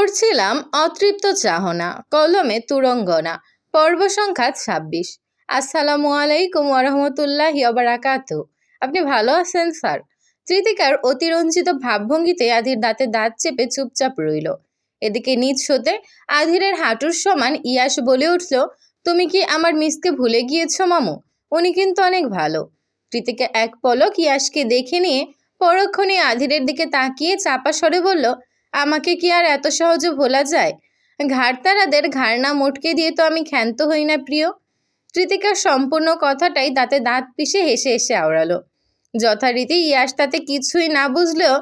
পড়ছিলাম অতৃপ্ত চাহনা, কলমে তুরঙ্গনা, পর্ব সংখ্যা ২৬। আসসালামু আলাইকুম ওরহমতুল্লাহি ওবারাকাতু। আপনি ভালো আছেন স্যার? তৃতিকার অতিরঞ্জিত ভাবভঙ্গিতে আধির দাঁতে দাঁত চেপে চুপচাপ রইল। এদিকে নিজ হতে আধিরের হাঁটুর সমান ইয়াস বলে উঠল, তুমি কি আমার মিসকে ভুলে গিয়েছো মামু? উনি কিন্তু অনেক ভালো। তৃতিকা এক পলক ইয়াসকে দেখে নিয়ে পরক্ষণে আধিরের দিকে তাকিয়ে চাপা স্বরে বলল, আমাকে কি আর এত সহজে ভোলা যায়? ঘাড়তারাদের ঘাড় না মোটকে দিয়ে তো আমি ক্ষান্ত হই না প্রিয়। তৃতিকার সম্পূর্ণ কথাটাই দাঁতে দাঁত পিষে হেসে হেসে আওড়ালো। যথারীতি ইয়াস তাতে কিছুই না বুঝলেও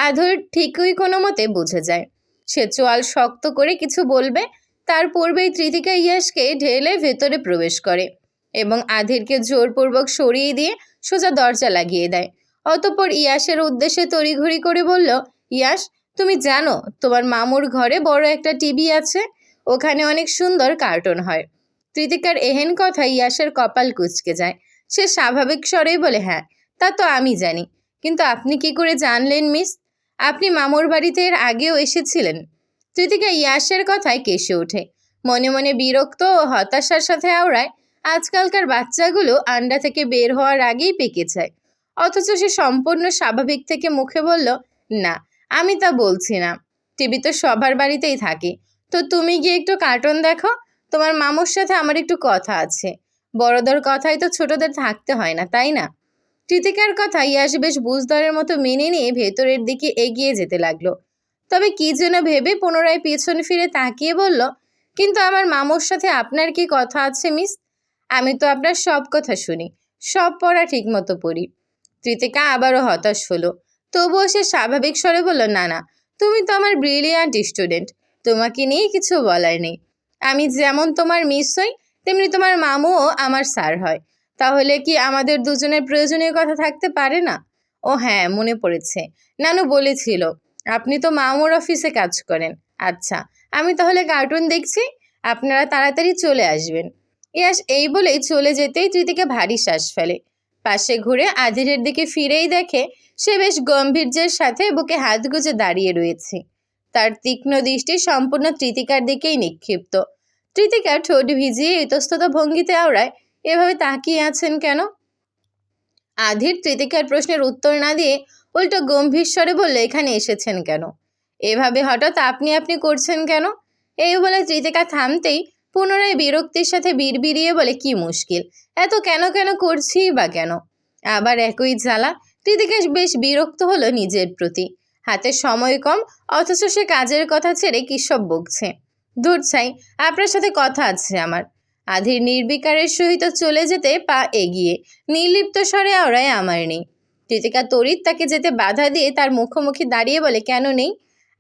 আধর ঠিকই কোনো মতে বুঝে যায়। সে চোয়াল শক্ত করে কিছু বলবে, তার পূর্বেই তৃতিকা ইয়াসকে ঢেলে ভেতরে প্রবেশ করে এবং আধিরকে জোরপূর্বক সরিয়ে দিয়ে সোজা দরজা লাগিয়ে দেয়। অতঃপর ইয়াসের উদ্দেশ্যে তড়িঘড়ি করে বলল, ইয়াস, তুমি জানো তোমার মামুর ঘরে বড় একটা টিভি আছে, ওখানে অনেক সুন্দর কার্টুন হয়। তৃতিকার এহেন কথা ইয়াসের কপাল কুঁচকে যায়। সে স্বাভাবিক স্বরেই বলে, হ্যাঁ তা তো আমি জানি, কিন্তু আপনি কি করে জানলেন মিস? আপনি মামুর বাড়িতে এর আগেও এসেছিলেন? তৃতিকা ইয়াসের কথায় কেসে ওঠে। মনে মনে বিরক্ত ও হতাশার সাথে আওড়ায়, আজকালকার বাচ্চাগুলো আন্ডা থেকে বের হওয়ার আগেই পেকে যায়। অথচ সে সম্পূর্ণ স্বাভাবিক থেকে মুখে বলল, না আমি তা বলছি না, টিভি তো সবার বাড়িতেই থাকে। তো তুমি গিয়ে একটু কার্টুন দেখো, তোমার মামুর সাথে আমার একটু কথা আছে। বড়দের কথাই তো ছোটদের থাকতে হয় না, তাই না? তৃতিকার কথা ইয়াস বেশ বুঝদারের মতো মেনে নিয়ে ভেতরের দিকে এগিয়ে যেতে লাগলো। তবে কি যেন ভেবে পুনরায় পেছন ফিরে তাকিয়ে বলল, কিন্তু আমার মামুর সাথে আপনার কি কথা আছে মিস? আমি তো আপনার সব কথা শুনি, সব পড়া ঠিক মতো পড়ি। তৃতিকা আবারও হতাশ হলো। তবুও সে স্বাভাবিক স্বরে বলল, না না, তুমি তো আমার ব্রিলিয়ান্ট স্টুডেন্ট, তোমাকে নিয়ে কিছু বলার নেই। আমি যেমন তোমার মিস হই, তেমনি তোমার মামুও আমার স্যার হয়। তাহলে কি আমাদের দুজনের প্রয়োজনীয় কথা থাকতে পারে না? ও হ্যাঁ, মনে পড়েছে, নানু বলেছিল আপনি তো মামুর অফিসে কাজ করেন। আচ্ছা, আমি তাহলে কার্টুন দেখছি, আপনারা তাড়াতাড়ি চলে আসবেন। ইয়াস এই বলেই চলে যেতেই তৃতিকা ভারী শ্বাস ফেলে। পাশে ঘুরে আধিরের দিকে ফিরেই দেখে সে বেশ গম্ভীর্যের সাথে বুকে হাত গুজে দাঁড়িয়ে রয়েছে। তার তীক্ষ্ণ দৃষ্টি সম্পূর্ণ তৃতিকার দিকেই নিক্ষিপ্ত। তৃতিকা ঠোঁট ভিজিয়ে ইতস্তত ভঙ্গিতে আওড়ায়, এভাবে তাকিয়ে আছেন কেন? আধির তৃতিকার প্রশ্নের উত্তর না দিয়ে উল্টো গম্ভীর স্বরে বললে, এখানে এসেছেন কেন? এভাবে হঠাৎ আপনি আপনি করছেন কেন? এই বলে তৃতিকা থামতেই পুনরায় বিরক্তির সাথে বিড়বিড়িয়ে বলে, কি মুশকিল, এত কেন কেন করছি বা কেন? আবার একই জ্বালা। তৃতিকা বেশ বিরক্ত হলো নিজের প্রতি। হাতে সময় কম, অথচ সে কাজের কথা ছেড়ে কি সব বকছে। ধুর ছাই, আপনার সাথে কথা আছে আমার। আধির নির্বিকারের সহিত চলে যেতে পা এগিয়ে নির্লিপ্ত স্বরে আওড়ায়, আমার নেই। তৃতিকা তড়িৎ তাকে যেতে বাধা দিয়ে তার মুখোমুখি দাঁড়িয়ে বলে, কেন নেই?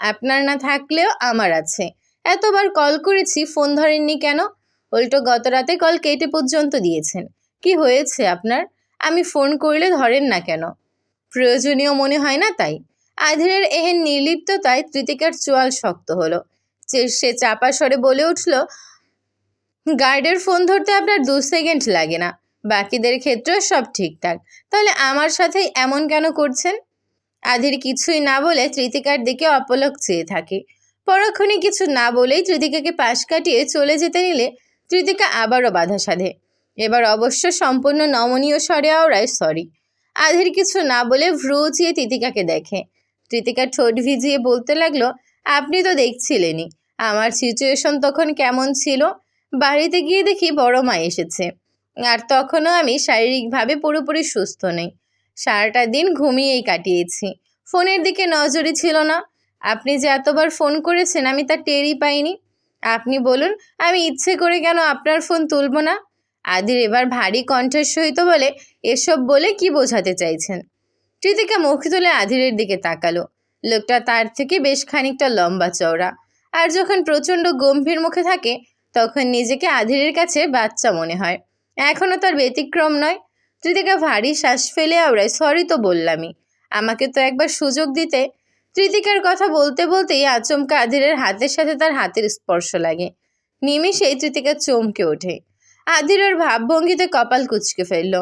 আপনার না থাকলেও আমার আছে। এতবার কল করেছি, ফোন ধরেননি কেন? উল্টো গত রাতে কল কেটে পর্যন্ত দিয়েছেন। কি হয়েছে আপনার? আমি ফোন করলে ধরেন না কেন? প্রয়োজনীয় মনে হয় না তাই? আধিরের এহেন নির্লিপ্ততায় তৃতিকার চোয়াল শক্ত হলো। সে চাপা স্বরে বলে উঠল, গার্ডের ফোন ধরতে আপনার 2 সেকেন্ড লাগে না, বাকিদের ক্ষেত্রেও সব ঠিকঠাক, তাহলে আমার সাথে এমন কেন করছেন? আধির কিছুই না বলে তৃতিকার দিকে অপলক চেয়ে থাকে। পরক্ষণে কিছু না বলেই তৃতিকাকে পাশ কাটিয়ে চলে যেতে নিলে তৃতিকা আবারও বাধা সাধে। এবার অবশ্য সম্পূর্ণ নমনীয় স্বরে আওড়ায়, সরি। আধির কিছু না বলে ভ্রু উঁচিয়ে তৃতিকাকে দেখে। তৃতিকা ঠোঁট ভিজিয়ে বলতে লাগলো, আপনি তো দেখছিলেনই আমার সিচুয়েশন তখন কেমন ছিল। বাড়িতে গিয়ে দেখি বড় মা এসেছে, আর তখনও আমি শারীরিকভাবে পুরোপুরি সুস্থ নেই। সারাটা দিন ঘুমিয়েই কাটিয়েছি, ফোনের দিকে নজরই ছিল না। আপনি যে এতবার ফোন করেছেন আমি তা টেরই পাইনি। আপনি বলুন, আমি ইচ্ছে করে কেন আপনার ফোন তুলব না? আদির এবার ভারী কণ্ঠের সহিত বলে, এসব বলে কি বোঝাতে চাইছেন? তৃতিকা মুখ তুলে আধিরের দিকে তাকালো। লোকটা তার থেকে বেশ খানিকটা লম্বা চওড়া, আর যখন প্রচণ্ড গম্ভীর মুখে থাকে তখন নিজেকে আধিরের কাছে বাচ্চা মনে হয়। এখনও তার ব্যতিক্রম নয়। তৃতিকা ভারী শ্বাস ফেলে আওড়ায়, সরি তো বললামই, আমাকে তো একবার সুযোগ দিতে। তৃতিকার কথা বলতে বলতেই আচমকা আধিরের হাতের সাথে তার হাতের স্পর্শ লাগে। নিমিষেই তৃতিকা চমকে ওঠে। আধিরের ভাবভঙ্গিতে কপাল কুঁচকে ফেলল।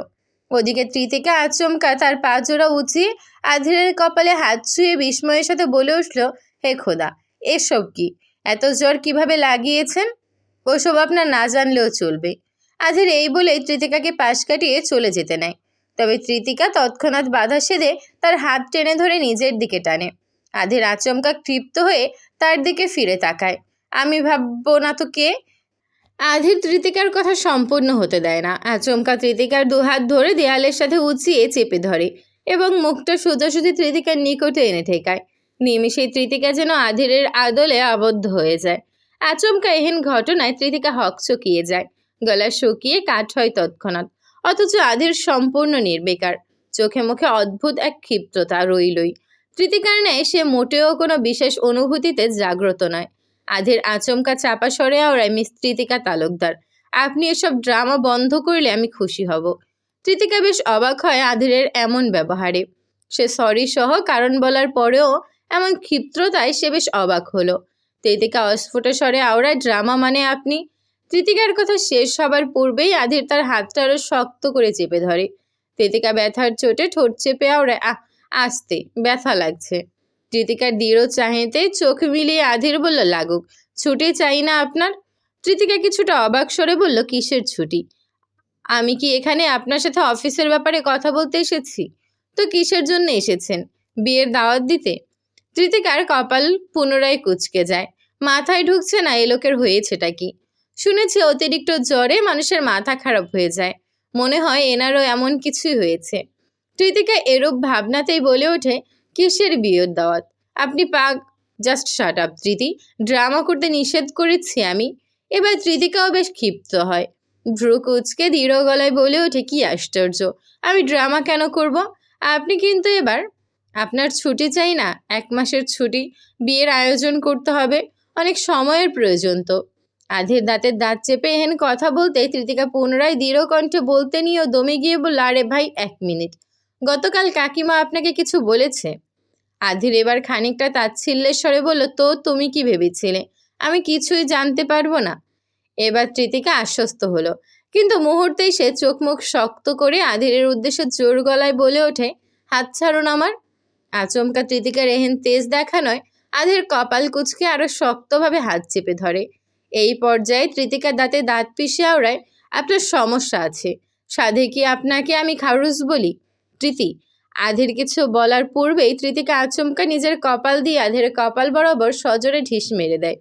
ওদিকে তৃতিকা আচমকা তার পা জোড়া উঁচিয়ে আধিরের কপালে হাত ছুঁয়ে বিস্ময়ের সাথে বলে উঠল, হে খোদা, এসব কি? এত জ্বর কিভাবে লাগিয়েছেন ওসব আপনার না জানলেও চলবে। আধির এই বলেই তৃতিকাকে পাশ কাটিয়ে চলে যেতে নেয়। তবে তৃতিকা তৎক্ষণাৎ বাধা সেধে তার হাত টেনে ধরে নিজের দিকে টানে। আধির আচমকা ক্ষিপ্ত হয়ে তার দিকে ফিরে তাকায়। আমি ভাববো না তো কে? আধির তৃতিকার কথা সম্পূর্ণ হতে দেয় না। আচমকা তৃতিকার দুহাত ধরে দেয়ালের সাথে উঁচিয়ে চেপে ধরে এবং মুখটা সোজাসুজি তৃতিকার নিকটে এনে ঠেকায়। নিমেষেই তৃতিকা যেন আধিরের আদলে আবদ্ধ হয়ে যায়। আচমকা এহেন ঘটনায় তৃতিকা হকচকিয়ে যায়, গলা শুকিয়ে কাঠ হয় তৎক্ষণাৎ। অথচ আধির সম্পূর্ণ নির্বিকার, চোখে মুখে অদ্ভুত এক ক্ষিপ্রতা রইলই। তৃতিকার ন্যায় সে মোটেও কোনো বিশেষ অনুভূতিতে জাগ্রত নয়। আধির আচমকা চাপা স্বরে আওড়ায়, মিস তৃতিকা তালুকদার, আপনি এসব ড্রামা বন্ধ করলে আমি খুশি হব। তৃতিকা বেশ অবাক হয় আধিরের এমন ব্যবহারে। সে সরি সহ কারণ বলার পরেও এমন ক্ষিপ্রতায় সে বেশ অবাক হলো। তৃতিকা অস্ফুট স্বরে আওড়ায়, ড্রামা মানে আপনি? তৃতিকার কথা শেষ হবার পূর্বেই আধির তার হাতটা আরো শক্ত করে চেপে ধরে। তৃতিকা ব্যথার চোটে ঠোঁট চেপে আওড়ায়, আস্তে, ব্যথা লাগছে। তৃতিকার দৃঢ় চাহিতে চোখ মিলিয়ে আধির বলল, লাগুক, ছুটি চাই না আপনার? তৃতিকা কিছুটা অবাক স্বরে বলল, কিসের ছুটি? আমি কি এখানে আপনার সাথে অফিসের ব্যাপারে কথা বলতে এসেছি? তো কিসের জন্য এসেছেন? বিয়ের দাওয়াত দিতে? তৃতিকার কপাল পুনরায় কুঁচকে যায়। মাথায় ঢুকছে না এ লোকের হয়েছেটা কি। শুনেছি অতিরিক্ত জ্বরে মানুষের মাথা খারাপ হয়ে যায়। মনে হয় এনারও এমন কিছুই হয়েছে। তৃতিকা এরূপ ভাবনাতেই বলে ওঠে, কিসের বিয়ের দাওয়াত? আপনি just shut up Triti, drama করতে নিষেধ করেছি আমি। এবার তৃতিকাও বেশ ক্ষিপ্ত হয়। ভ্রু কুচকে দৃঢ় গলায় বলে ওঠে, কি আশ্চর্য, আমি ড্রামা কেন করব? আপনি কিন্তু এবার আপনার ছুটি চাই না? 1 মাসের ছুটি, বিয়ের আয়োজন করতে হবে, অনেক সময়ের প্রয়োজন তো। আধির দাঁতের দাঁত চেপে এহেন কথা বলতে তৃতিকা পুনরায় দৃঢ় কণ্ঠে বলতে নিয়েও দমে গিয়ে বলল, আরে ভাই 1 মিনিট, গতকাল কাকিমা আপনাকে কিছু বলেছে? আধির এবার খানিকটা তাচ্ছিল্যের স্বরে বলল, তো তুমি কি ভেবেছিলে আমি কিছুই জানতে পারবো না? এবার তৃতিকা আশ্বস্ত হলো, কিন্তু মুহূর্তেই সে চোখ মুখ শক্ত করে আধিরের উদ্দেশ্যে জোর গলায় বলে ওঠে, হাত ছাড়ুন আমার। আচমকা তৃতিকার এহেন তেজ দেখানোয় আধির কপাল কুঁচকে আরো শক্তভাবে হাত চেপে ধরে। এই পর্যায়ে তৃতিকার দাঁতে দাঁত পিষে আওড়ায়, আপনার সমস্যা আছে, সাধে কি আপনাকে আমি খারুস বলি? তৃতি। আধির কিছু বলার পূর্বেই তৃতিকা আচমকা নিজের কপাল দিয়ে আধির কপাল বরাবর সজোরে ঢিস মেরে দেয়।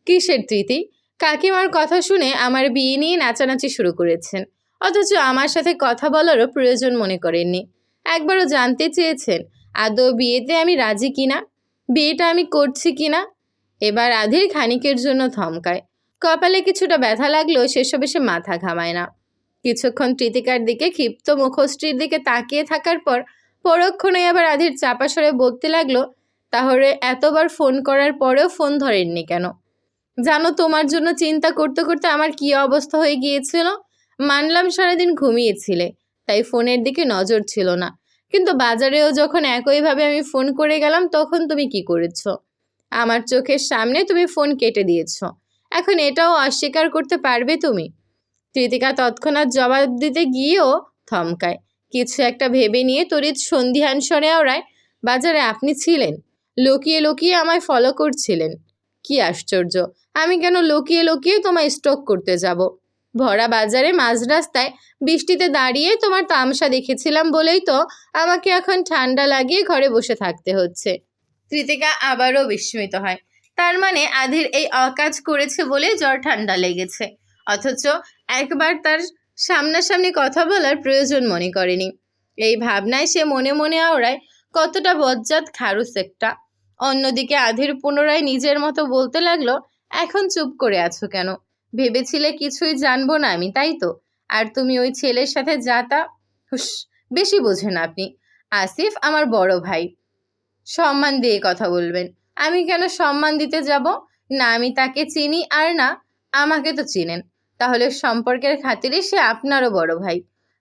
কিসের তৃতি? কাকিমার কথা শুনে আমার বিয়ে নিয়ে নাচানাচি শুরু করেছেন, অথচ আমার সাথে কথা বলারও প্রয়োজন মনে করেননি। একবারও জানতে চেয়েছেন আদৌ বিয়েতে আমি রাজি কিনা, বিয়েটা আমি করছি কিনা? এবার আধির খানিকের জন্য থমকায়। কপালে কিছুটা ব্যথা লাগলেও সেসবে সে মাথা ঘামায় না। কিছুক্ষণ তৃতিকার দিকে ক্ষিপ্ত মুখশ্রীর দিকে তাকিয়ে থাকার পর পরক্ষণে আবার আধির চাপা স্বরে বলতে লাগলো, তাহলে এতবার ফোন করার পরেও ফোন ধরেননি কেন? জানো, তোমার জন্য চিন্তা করতে করতে আমার কি অবস্থা হয়ে গিয়েছিল। মানলাম সারাদিন ঘুমিয়েছিলে, তাই ফোনের দিকে নজর ছিল না, কিন্তু বাজারেও যখন একইভাবে আমি ফোন করে গেলাম তখন তুমি কি করেছো? আমার চোখের সামনে তুমি ফোন কেটে দিয়েছো। এখন এটাও অস্বীকার করতে পারবে তুমি? তৃতিকা তৎক্ষণাৎ জবাব দিতে গিয়েও থমকায়। কিছু একটা ভেবে নিয়ে তড়িৎ সন্ধিহান স্বরে ওড়ায়, বাজারে আপনি ছিলেন? লুকিয়ে লুকিয়ে আমায় ফলো করছিলেন? কি আশ্চর্য, আমি কেন লুকিয়ে লুকিয়ে তোমায় স্টক করতে যাব? ভরা বাজারে মাঝ রাস্তায় বৃষ্টিতে দাঁড়িয়ে তোমার তামসা দেখেছিলাম বলেই তো আমাকে এখন ঠান্ডা লাগিয়ে ঘরে বসে থাকতে হচ্ছে। তৃতিকা আবারও বিস্মিত হয়। তার মানে আধির এই অকাজ করেছে বলে জ্বর ঠান্ডা লেগেছে, অথচ একবার তার সামনাসামনি কথা বলার প্রয়োজন মনে করেনি। এই ভাবনায় সে মনে মনে আওড়ায়, কতটা বজ্জাত খারুস একটা। অন্যদিকে আধির পুনরায় নিজের মতো বলতে লাগলো, এখন চুপ করে আছো কেন? ভেবেছিলে কিছুই জানবো না আমি, তাই তো? আর তুমি ওই ছেলের সাথে যাতা, হুস, বেশি বোঝেন আপনি। আসিফ আমার বড় ভাই, সম্মান দিয়ে কথা বলবেন। আমি কেন সম্মান দিতে যাব? না আমি তাকে চিনি আর না আমাকে তো চিনেন, তাহলে সম্পর্কের খাতিরে সে আপনারও বড় ভাই।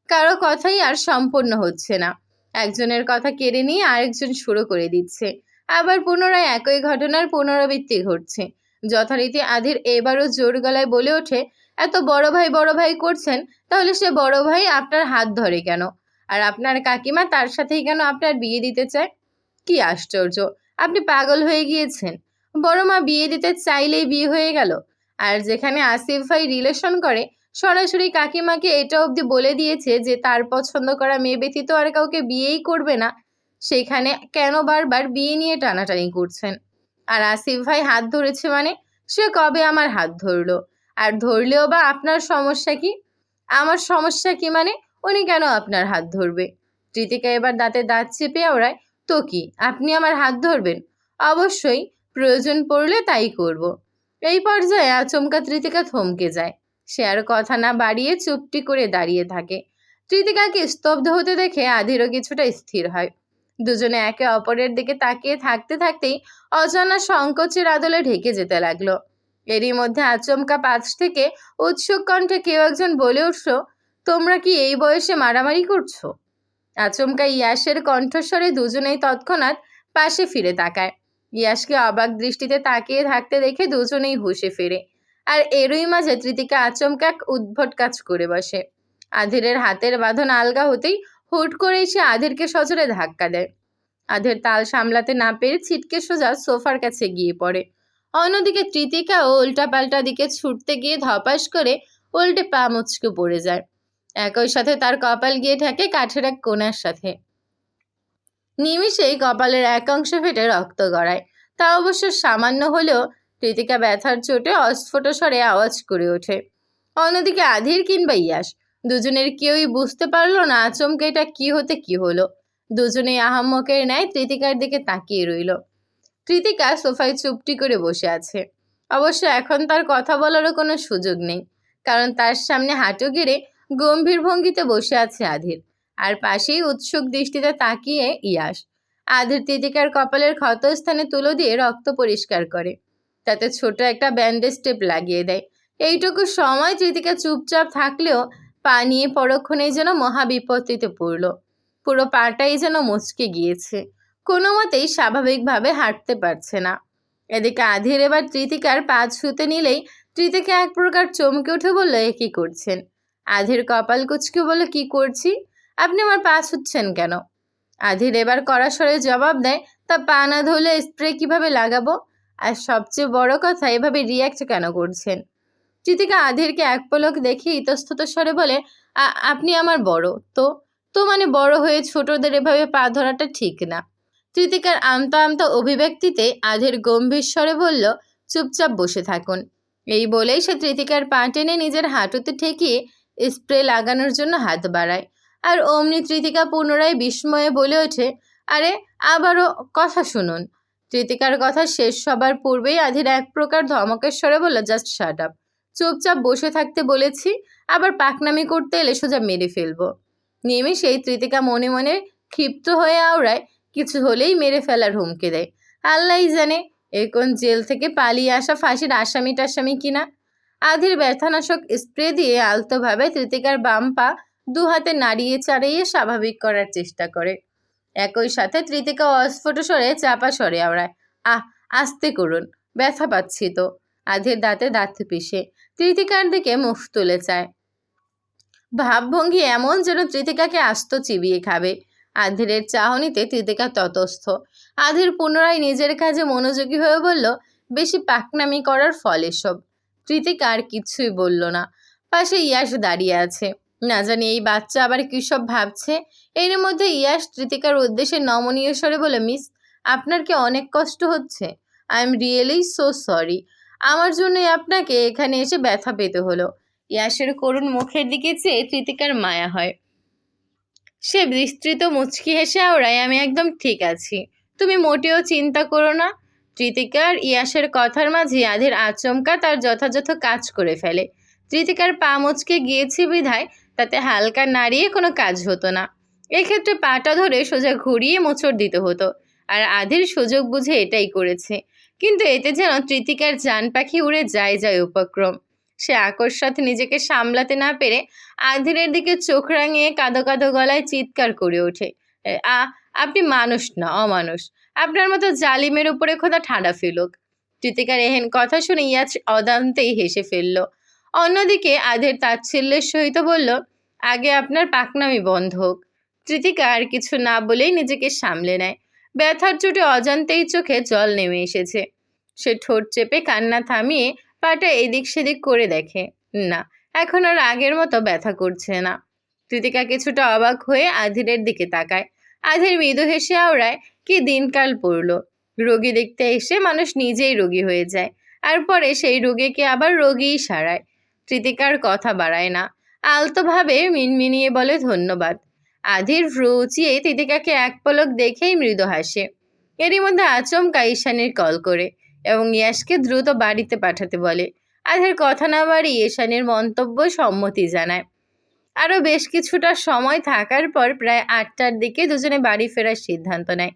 কারো কথাই আর সম্পূর্ণ হচ্ছে না, একজনের কথা কেড়ে নিয়ে আরেকজন শুরু করে দিচ্ছে, আবার পুনরায় একই ঘটনার পুনরাবৃত্তি ঘটছে। যথারীতি আধির এবারও জোর গলায় বলে ওঠে, এত বড় ভাই করছেন, তাহলে সে বড় ভাই আপনার হাত ধরে কেন? আর আপনার কাকিমা তার সাথেই কেন আপনার বিয়ে দিতে চায়? কি আশ্চর্য, আপনি পাগল হয়ে গিয়েছেন? বড় মা বিয়ে দিতে চাইলেই বিয়ে হয়ে গেল। আর যেখানে আসিফ ভাই রিলেশন করে, সরাসরি কাকিমাকে এটা অবধি বলে দিয়েছে যে তার পছন্দ করা মেয়ে ব্যতীত আর কাউকে বিয়েই করবে না, সেখানে কেন বারবার বিয়ে নিয়ে টানাটানি করছেন? আর আসিফ ভাই হাত ধরেছে মানে সে কবে আমার হাত ধরলো? আর ধরলেও বা আপনার সমস্যা কি? আমার সমস্যা কি মানে উনি কেন আপনার হাত ধরবে? কৃতিকা এবার দাঁতে দাঁত চেপে ওড়ায়, তো কি আপনি আমার হাত ধরবেন? অবশ্যই, প্রয়োজন পড়লে তাই করব। এই পর্যায়ে আচমকা কৃতিকা থমকে যায়। সে আর কথা না বাড়িয়ে চুপটি করে দাঁড়িয়ে থাকে। কৃতিকাকে স্তব্ধ হতে দেখে আধিরও কিছুটা স্থির হয়। দুজনে একে অপরের দিকে তাকিয়ে থাকতে থাকতেই অজানা সংকোচের আদলে ঢেকে যেতে লাগলো। এরই মধ্যে আচমকা পাশ থেকে উৎসুক কণ্ঠে কেউ একজন বলে উঠল, তোমরা কি এই বয়সে মারামারি করছো? আচমকা ইয়াসের কণ্ঠস্বরে দুজনেই তৎক্ষণাৎ পাশে ফিরে তাকায়। ইয়াসকে অবাক দৃষ্টিতে তাকিয়ে থাকতে দেখে দুজনেই হুঁশে ফেরে। আর এরই মাঝে কৃতিকা আচমকা এক উদ্ভট কাজ করে বসে। আধিরের হাতের বাঁধন আলগা হতেই হুট করেই সে আধিরকে সজোরে ধাক্কা দেয়। আধির তাল সামলাতে না পেরে ছিটকে সোজা সোফার কাছে গিয়ে পড়ে। অন্যদিকে কৃতিকাও উল্টাপাল্টা দিকে ছুটতে গিয়ে ধপাস করে উল্টে পা মুচকে পড়ে যায়। একই সাথে তার কপাল গিয়ে ঠেকে কাঠের এক কোণার সাথে। নিমিষেই কপালের এক অংশ ফেটে রক্ত গড়ায়। তা অবশ্য সামান্য হলেও কৃতিকা ব্যথার চোটে অস্ফুট স্বরে আওয়াজ করে ওঠে। অন্যদিকে আধির কিংবা ইয়াস দুজনের কেউই বুঝতে পারলো না আচমকা এটা কি হতে কি হলো। দুজনেই আহাম্মকের ন্যায় কৃতিকার দিকে তাকিয়ে রইল। কৃতিকা সোফায় চুপটি করে বসে আছে। অবশ্য এখন তার কথা বলারও কোনো সুযোগ নেই, কারণ তার সামনে হাঁটু গেড়ে গম্ভীর ভঙ্গিতে বসে আছে আধির, আর পাশেই উৎসুক দৃষ্টিতে তাকিয়ে ইয়াস। আধির কৃতিকার কপালের ক্ষতস্থানে তুলো দিয়ে রক্ত পরিষ্কার করে, তাতে ছোট একটা ব্যান্ডেজ টেপ লাগিয়ে দেয়। এইটুকু সময় কৃতিকা চুপচাপ থাকলেও পা নিয়ে পরক্ষণেই যেন মহাবিপত্তিতে পড়ল। পুরো পাটাই যেন মুচকে গিয়েছে, কোনো মতেই স্বাভাবিকভাবে হাঁটতে পারছে না। এদিকে আধির এবার কৃতিকার পা ছুঁতে নিলেই কৃতিকা এক প্রকার চমকে উঠে বলল, এ কি করছেন? আধির কপাল কুচকে বলে, কি করছি? আপনি আমার পা ছুঁচ্ছেন কেন? আধির এবার কড়া স্বরে জবাব দেয়, তা পা না ধরলে স্প্রে কিভাবে লাগাবো? আর সবচেয়ে বড় কথা, এভাবে রিয়াক্ট কেন করছেন? কৃতিকা আধিরকে এক পলক দেখে ইতস্তত স্বরে বলে, আপনি আমার বড় তো তো মানে বড় হয়ে ছোটদের এভাবে পা ধরাটা ঠিক না। কৃতিকার আমতা আমতা অভিব্যক্তিতে আধির গম্ভীর স্বরে বলল, চুপচাপ বসে থাকুন। এই বলেই সে কৃতিকার পা টেনে নিজের হাঁটুতে ঠেকিয়ে স্প্রে লাগানোর জন্য হাত বাড়ায়। আর অমনি কৃতিকা পুনরায় বিস্ময়ে বলে ওঠে, আরে আবারও কথা শুনুন। কৃতিকার কথা শেষ হবার পূর্বেই আধির এক প্রকার ধমকের স্বরে বলল, জাস্ট শাট আপ। চুপচাপ বসে থাকতে বলেছি, আবার পাকনামি করতে এলে সোজা মেরে ফেলবো। নিমেষেই কৃতিকা মনে মনে ক্ষিপ্ত হয়ে আওড়ায়, কিছু হলেই মেরে ফেলার হুমকি দেয়। আল্লাহই জানে এ কোন জেল থেকে পালিয়ে আসা ফাঁসির আসামি টাসামি কিনা। আধির ব্যথানাশক স্প্রে দিয়ে আলতোভাবে কৃতিকার বাম পা দু হাতে নাড়িয়ে চাড়িয়ে স্বাভাবিক করার চেষ্টা করে। একই সাথে কৃতিকা অস্ফুট স্বরে চাপা স্বরে আওড়ায়, আস্তে করুন, ব্যথা পাচ্ছি তো। আধির দাঁতে দাঁত পিষে কৃতিকার দিকে মুখ তুলে চায়, ভাবভঙ্গি এমন যেন কৃতিকাকে আস্ত চিবিয়ে খাবে। আধিরের চাহনিতে কৃতিকা ততস্থ। আধির পুনরায় নিজের কাজে মনোযোগী হয়ে বলল, বেশি পাকনামি করার ফল এসব। কৃতিকা আর কিছুই বলল না। পাশে ইয়াস দাঁড়িয়ে আছে। না জানি এই বাচ্চা আবার কী সব ভাবছে। এর মধ্যে ইয়াস কৃতিকার উদ্দেশ্যে নমনীয় স্বরে বলে, মিস, আপনার কি অনেক কষ্ট হচ্ছে? I am really so sorry. আমার জন্যই আপনাকে এখানে এসে ব্যথা পেতে হলো। ইয়াসের করুণ মুখের দিকে চেয়ে কৃতিকার মায়া হয়। সে বিস্তৃত মুচকি হেসে আওড়ায়, আমি একদম ঠিক আছি, তুমি মোটেও চিন্তা করো না। কৃতিকার ইয়াসের কথার মাঝে আধির আচমকা তার যথাযথ কাজ করে ফেলে। কৃতিকার পা মুচকে গিয়েছে বিধায় তাতে হালকা নাড়িয়ে কোনো কাজ হতো না। এক্ষেত্রে পাটা ধরে সোজা ঘুরিয়ে মোচড় দিতে হতো। আর আধির সুযোগ বুঝে এটাই করেছে, কিন্তু এতে যেন কৃতিকার জান পাখি উড়ে যায় উপক্রম। সে আকস্মাত নিজেকে সামলাতে না পেরে আধিরের দিকে চোখ রাঙিয়ে কাঁদো কাঁদো গলায় চিৎকার করে ওঠে, আপনি মানুষ না, অমানুষ। আপনার মতো জালিমের উপরে খোদা ঠাডা ফেলুক। কৃতিকার এহেন কথা শুনে ইয়াস অদান্তেই হেসে ফেলল। অন্যদিকে আধির তাচ্ছিল্যের সহিত বলল, আগে আপনার পাকনামি বন্ধ হোক। কৃতিকা আর কিছু না বলেই নিজেকে সামলে নেয়। ব্যথার চোটে অজান্তেই চোখে জল নেমে এসেছে। সে ঠোঁট চেপে কান্না থামিয়ে পাটা এদিক সেদিক করে দেখে। না, এখন আর আগের মতো ব্যথা করছে না। কৃতিকা কিছুটা অবাক হয়ে আধিরের দিকে তাকায়। আধির মৃদু হেসে আওড়ায়, কি দিনকাল পড়লো। রোগী দেখতে এসে মানুষ নিজেই রোগী হয়ে যায়, আর পরে সেই রোগীকে আবার রোগীই সারায়। কৃতিকার কথা বাড়ায় না, আলতোভাবে মিনমিনিয়ে বলে ধন্যবাদ। আধির ভ্রু উঁচিয়ে কৃতিকাকে এক পলক দেখেই মৃদু হাসে। এরই মধ্যে আচমকা ঈশানীর কল করে এবং ইয়াসকে দ্রুত বাড়িতে পাঠাতে বলে। আধির কথা না বাড়িয়ে ঈশানীর মন্তব্য সম্মতি জানায়। আরও বেশ কিছুটা সময় থাকার পর প্রায় 8টার দিকে দুজনে বাড়ি ফেরার সিদ্ধান্ত নেয়।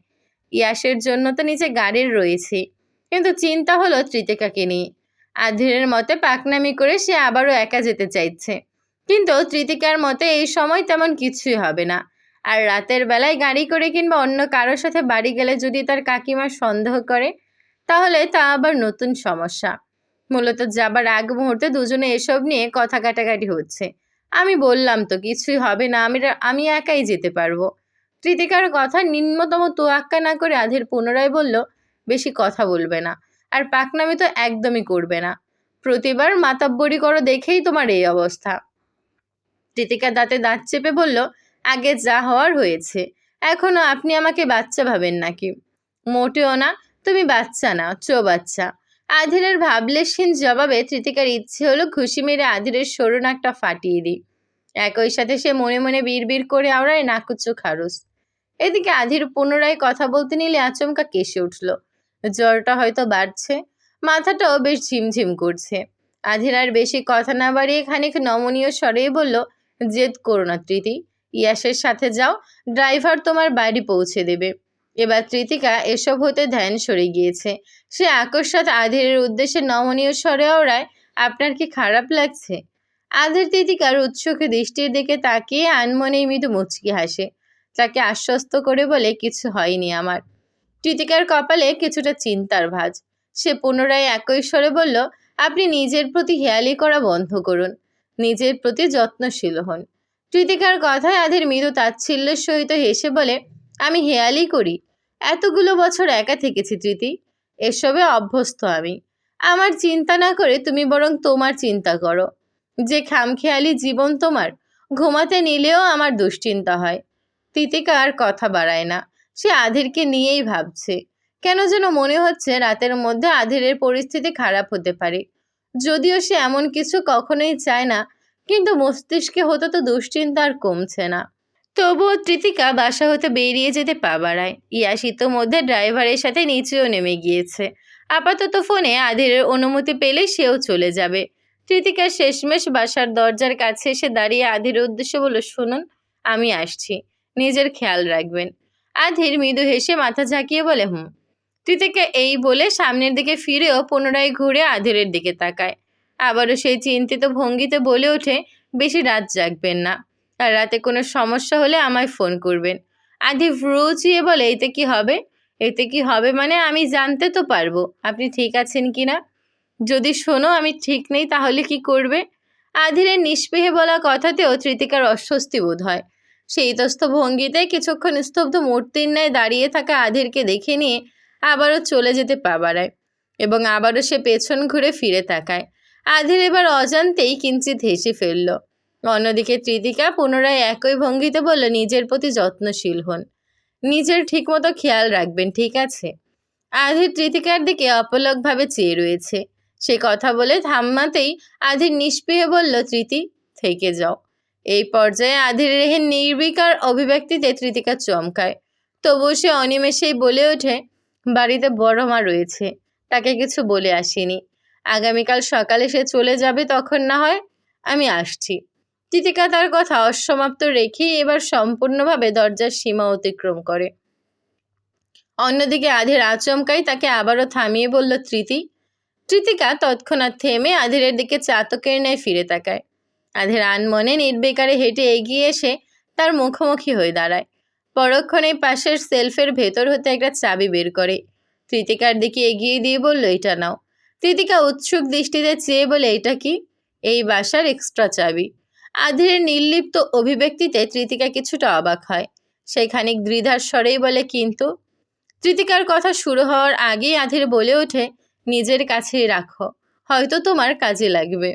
ইয়াসের জন্য তো নিচে গাড়ির রয়েছে, কিন্তু চিন্তা হলো কৃতিকাকে নিয়ে। আধিরের মতে পাকনামি করে সে আবারও একা যেতে চাইছে, কিন্তু কৃতিকার মতে এই সময় তেমন কিছুই হবে না। আর রাতের বেলায় গাড়ি করে কিংবা অন্য কারোর সাথে বাড়ি গেলে যদি তার কাকিমা সন্দেহ করে, তাহলে তা আবার নতুন সমস্যা। মূলত যাবার আগ মুহূর্তে দুজনে এসব নিয়ে কথা কাটাকাটি হচ্ছে। আমি বললাম তো কিছুই হবে না, আমি একাই যেতে পারবো। কৃতিকার কথা নিম্নতম তোয়াক্কা না করে আধির পুনরায় বলল, বেশি কথা বলবে না, আর পাকনামি তো একদমই করবে না। প্রতিবার মাতাব্বরি করো দেখেই তোমার এই অবস্থা। কৃতিকা দাঁতে দাঁত চেপে বলল, আগে যা হওয়ার হয়েছে, এখনো আপনি আমাকে বাচ্চা ভাবেন নাকি? মোটেও না, তুমি বাচ্চা না, বাচ্চা। আধিরের ভাবলেশহীন জবাবে কৃতিকার ইচ্ছে হলো ঘুষি মেরে আধিরের সরু নাকটা ফাটিয়ে দিই। একই সাথে সে মনে মনে বিড়বিড় করে আওড়ায়, নাকুচো খারুস। এদিকে আধির পুনরায় কথা বলতে নিলে আচমকা কেসে উঠল। জ্বরটা হয়তো বাড়ছে, মাথাটাও বেশ ঝিমঝিম করছে। আধির আর বেশি কথা না বাড়িয়ে খানিক নমনীয় স্বরেই বলল, জেদ করো না তৃতি, ইয়াসের সাথে যাও, ড্রাইভার তোমার বাড়ি পৌঁছে দেবে। এবার কৃতিকা এসব হতে ধ্যান সরে গিয়েছে। সে আকস্মাৎ আধিরের উদ্দেশ্যে নমনীয় স্বরে ওড়ায়, আপনার কি খারাপ লাগছে? আধির কৃতিকার উৎসুক দৃষ্টির দিকে তাকিয়ে আনমনেই মৃদু মুচকি হাসে। তাকে আশ্বস্ত করে বলে, কিছু হয়নি আমার। কৃতিকার কপালে কিছুটা চিন্তার ভাঁজ। সে পুনরায় একই স্বরে বলল, আপনি নিজের প্রতি হেয়ালি করা বন্ধ করুন, নিজের প্রতি যত্নশীল হন। কৃতিকার কথায় আধির মৃদু তাচ্ছিল্যের সহিত হেসে বলে, আমি হেয়ালি করি? এতগুলো বছর একা থেকেছি তৃতি, এসবে অভ্যস্ত আমি। আমার চিন্তা না করে তুমি বরং তোমার চিন্তা করো। যে খামখেয়ালি জীবন তোমার, ঘুমাতে নিলেও আমার দুশ্চিন্তা হয়। কৃতিকা আর কথা বাড়ায় না, সে আধিরকে নিয়েই ভাবছে। কেন যেন মনে হচ্ছে রাতের মধ্যে আধিরের পরিস্থিতি খারাপ হতে পারে। যদিও সে এমন কিছু কখনোই চায় না, কিন্তু মস্তিষ্কে হতো তো দুশ্চিন্তা আর কমছে না। তবুও কৃতিকা বাসা হতে বেরিয়ে যেতে পা বাড়ায়। ইয়াস ইতোমধ্যে ড্রাইভারের সাথে নিচেও নেমে গিয়েছে। আপাতত ফোনে আধিরের অনুমতি পেলে সেও চলে যাবে। কৃতিকা শেষমেশ বাসার দরজার কাছে এসে দাঁড়িয়ে আধিরের উদ্দেশ্যে বলল, শুনুন, আমি আসছি, নিজের খেয়াল রাখবেন। আধির মৃদু হেসে মাথা ঝাঁকিয়ে বলে, হুম। কৃতিকা এই বলে সামনের দিকে ফিরেও পুনরায় ঘুরে আধিরের দিকে তাকায়। আবারও সেই চিন্তিত ভঙ্গিতে বলে ওঠে, বেশি রাত জাগবেন না, আর রাতে কোনো সমস্যা হলে আমায় ফোন করবেন। আধি ভ্রু উঁচিয়ে বলে, এতে কি হবে? এতে কি হবে মানে আমি জানতে তো পারবো আপনি ঠিক আছেন কি না। যদি শোনো আমি ঠিক নেই তাহলে কি করবে? আধিরের নিষ্পেহে বলা কথাতেও কৃতিকার অস্বস্তি বোধ হয়। সেই ইতস্ত ভঙ্গিতে কিছুক্ষণ স্তব্ধ মূর্তির ন্যায় দাঁড়িয়ে থাকা আধিরকে দেখে নিয়ে আবারও চলে যেতে পা বাড়ায় এবং আবারও সে পেছন ঘুরে ফিরে তাকায়। আধির এবার অজান্তেই কিঞ্চিত হেসে ফেলল। অন্যদিকে কৃতিকা পুনরায় একই ভঙ্গিতে বলল, নিজের প্রতি যত্নশীল হন, নিজের ঠিকমতো খেয়াল রাখবেন, ঠিক আছে? আধির কৃতিকার দিকে অপলকভাবে চেয়ে রয়েছে। সে কথা বলে থাম্মাতেই আধির নিষ্পেহে বলল, তৃতি, থেকে যাও। এই পর্যায়ে আধির রেহেন নির্বিকার অভিব্যক্তিতে কৃতিকা চমকায়। তবুও সে অনিমেষেই বলে ওঠে, বাড়িতে বড় মা রয়েছে, তাকে কিছু বলে আসিনি। আগামীকাল সকালে সে চলে যাবে, তখন না হয় আমি আসছি। কৃতিকা তার কথা অসমাপ্ত রেখেই এবার সম্পূর্ণভাবে দরজার সীমা অতিক্রম করে। অন্যদিকে আধির আচমকাই তাকে আবারও থামিয়ে বলল, তৃতি। কৃতিকা তৎক্ষণাৎ থেমে আধিরের দিকে চাতকের ন্যায় ফিরে তাকায়। আধির আনমনে নির্বিকারে হেঁটে এগিয়ে এসে তার মুখোমুখি হয়ে দাঁড়ায়। পরক্ষণেই পাশের সেলফের ভেতর হতে একটা চাবি বের করে কৃতিকার দিকে এগিয়ে দিয়ে বলল, এটা নাও। কৃতিকা উৎসুক দৃষ্টিতে চেয়ে বলে, এটা কি? এই বাসার এক্সট্রা চাবি। আধিরের নির্লিপ্ত অভিব্যক্তিতে কৃতিকা কিছুটা অবাক হয়। সে খানিক দ্বিধার স্বরেই বলে, কিন্তু? কৃতিকার কথা শুরু হওয়ার আগেই আধির বলে ওঠে, নিজের কাছেই রাখো, হয়তো তোমার কাজে লাগবে।